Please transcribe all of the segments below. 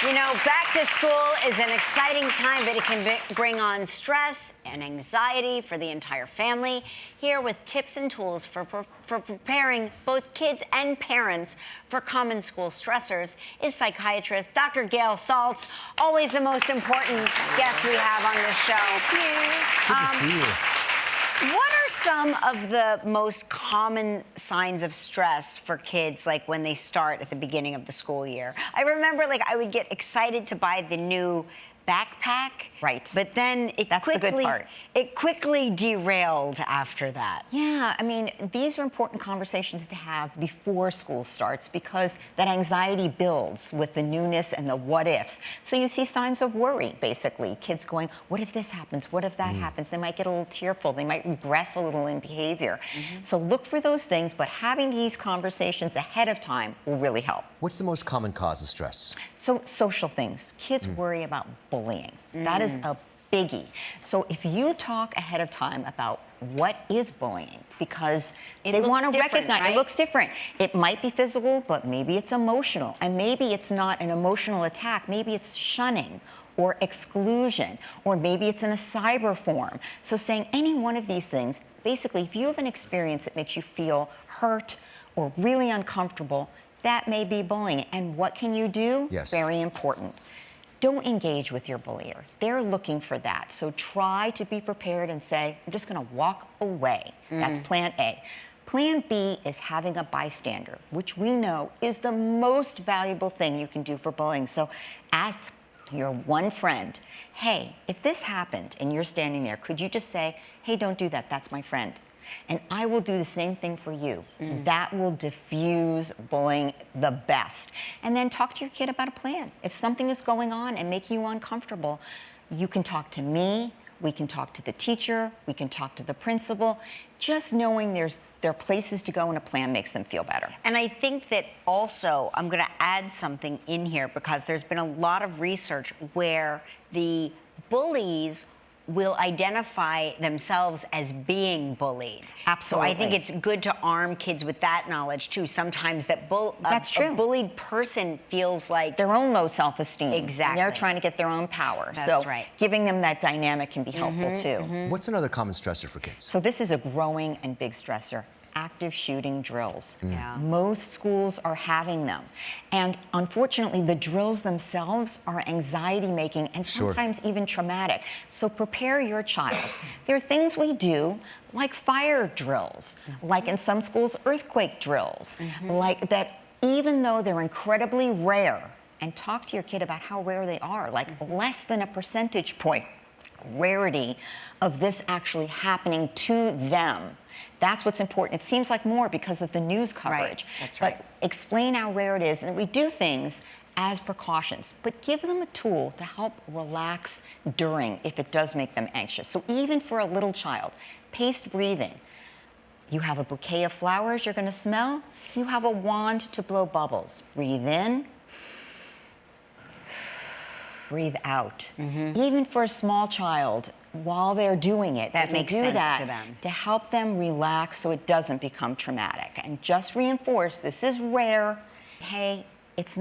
You know, back to school is an exciting time, but it can bring on stress and anxiety for the entire family. Here with tips and tools for preparing both kids and parents for common school stressors is psychiatrist Dr. Gail Saltz, always the most important guest we have on this show. Good to see you. What are some of the most common signs of stress for kids, like when they start at the beginning of the school year? I remember, like, I would get excited to buy the new backpack. Right. But then That's the good part. It quickly derailed after that. Yeah, I mean, these are important conversations to have before school starts because that anxiety builds with the newness and the what ifs. So you see signs of worry, basically. Kids going, what if this happens? What if that happens? They might get a little tearful. They might regress a little in behavior. So look for those things, but having these conversations ahead of time will really help. What's the most common cause of stress? So social things. Kids worry about bullying. That is a biggie. So if you talk ahead of time about what is bullying, because they want to recognize, right? It looks different. It might be physical, but maybe it's emotional. And maybe it's not an emotional attack. Maybe it's shunning or exclusion, or maybe it's in a cyber form. So saying any one of these things, basically, if you have an experience that makes you feel hurt or really uncomfortable, that may be bullying. And what can you do? Yes. Very important. Don't engage with your bullier. They're looking for that. So try to be prepared and say, I'm just going to walk away. That's plan A. Plan B is having a bystander, which we know is the most valuable thing you can do for bullying. So ask your one friend, hey, if this happened and you're standing there, could you just say, hey, don't do that, that's my friend. And I will do the same thing for you. That will diffuse bullying the best. And then talk to your kid about a plan. If something is going on and making you uncomfortable, you can talk to me, we can talk to the teacher, we can talk to the principal. Just knowing there are places to go and a plan makes them feel better. And I think that also, I'm going to add something in here because there's been a lot of research where the bullies will identify themselves as being bullied. Absolutely. So I think it's good to arm kids with that knowledge too. Sometimes that That's true. a bullied person feels like their own low self-esteem. Exactly. And they're trying to get their own power. That's so right. giving them that dynamic can be helpful too. What's another common stressor for kids? So this is a growing and big stressor. Active shooting drills. Yeah. Most schools are having them. And unfortunately, the drills themselves are anxiety-making and sometimes even traumatic. So prepare your child. There are things we do, like fire drills, like in some schools, earthquake drills, like that even though they're incredibly rare, and talk to your kid about how rare they are, like less than a percentage point rarity of this actually happening to them. That's what's important. It seems like more because of the news coverage. Right. That's right. But explain how rare it is, and we do things as precautions, but give them a tool to help relax during if it does make them anxious. So even for a little child, paced breathing. You have a bouquet of flowers you're going to smell. You have a wand to blow bubbles. Breathe in. Breathe out. Even for a small child, while they're doing it, That they makes can do sense that to them. to help them relax so it doesn't become traumatic. And just reinforce, this is rare. Hey, it's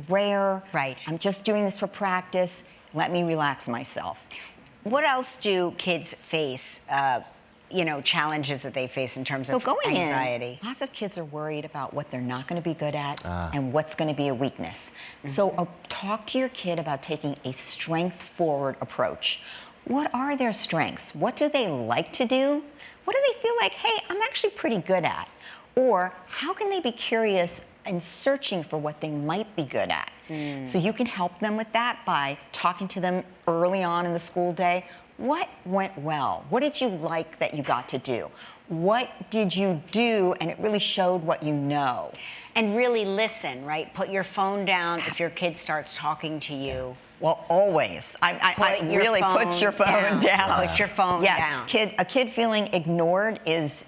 rare. Right. I'm just doing this for practice. Let me relax myself. What else do kids face, challenges that they face in terms So of going anxiety? in, lots of kids are worried about what they're not going to be good at and what's going to be a weakness. So talk to your kid about taking a strength-forward approach. What are their strengths? What do they like to do? What do they feel like, hey, I'm actually pretty good at? Or how can they be curious and searching for what they might be good at? So you can help them with that by talking to them early on in the school day. What went well? What did you like that you got to do? What did you do and it really showed what you know? And really listen, right? Put your phone down if your kid starts talking to you. Well, always. I really put your phone down. Put your phone down. Yes, a kid feeling ignored is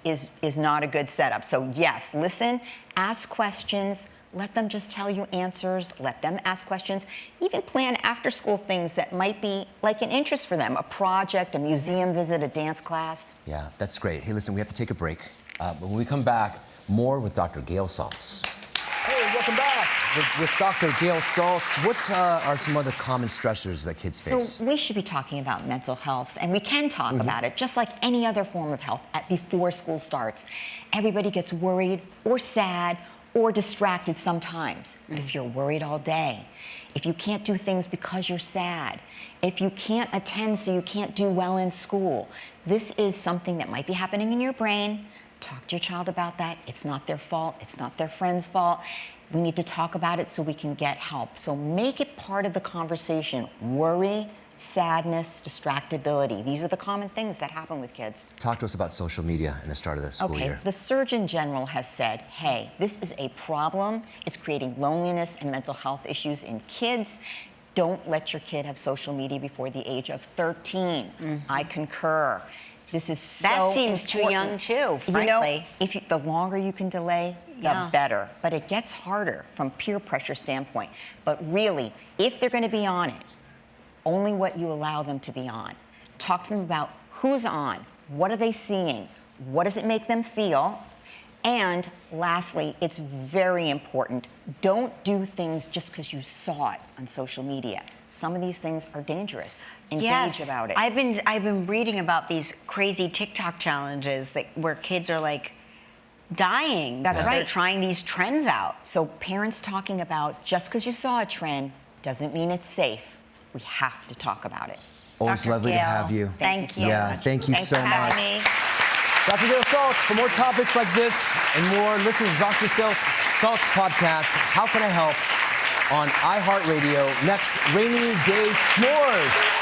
not a good setup. So yes, listen, ask questions, let them just tell you answers, let them ask questions, even plan after school things that might be like an interest for them, a project, a museum visit, a dance class. Yeah, that's great. Hey, listen, we have to take a break. But when we come back, more with Dr. Gail Saltz. Hey, welcome back. with Dr. Gail Saltz, what are some other common stressors that kids face? So we should be talking about mental health, and we can talk about it just like any other form of health before school starts. Everybody gets worried or sad or distracted sometimes. But if you're worried all day, if you can't do things because you're sad, if you can't attend so you can't do well in school, this is something that might be happening in your brain. Talk to your child about that. It's not their fault. It's not their friend's fault. We need to talk about it so we can get help. So make it part of the conversation. Worry, sadness, distractibility. These are the common things that happen with kids. Talk to us about social media in the start of the school year. The Surgeon General has said, hey, this is a problem. It's creating loneliness and mental health issues in kids. Don't let your kid have social media before the age of 13. I concur. This is so That seems too important. young too, frankly. You know, the longer you can delay, the better. But it gets harder from peer pressure standpoint. But really, if they're going to be on it, only what you allow them to be on. Talk to them about who's on, what are they seeing, what does it make them feel, and lastly, it's very important, don't do things just because you saw it on social media. Some of these things are dangerous. Engage about it. I've been reading about these crazy TikTok challenges where kids are like dying. That's right. They're trying these trends out. So parents talking about just because you saw a trend doesn't mean it's safe. We have to talk about it. Always Dr. lovely to Gail, have you. Thank you. Yeah, thank you Thanks so for having much. me. Dr. Gail Saltz, for more topics like this and more, listen to Dr. Saltz podcast, How Can I Help, on iHeartRadio. Next, Rainy Day S'mores.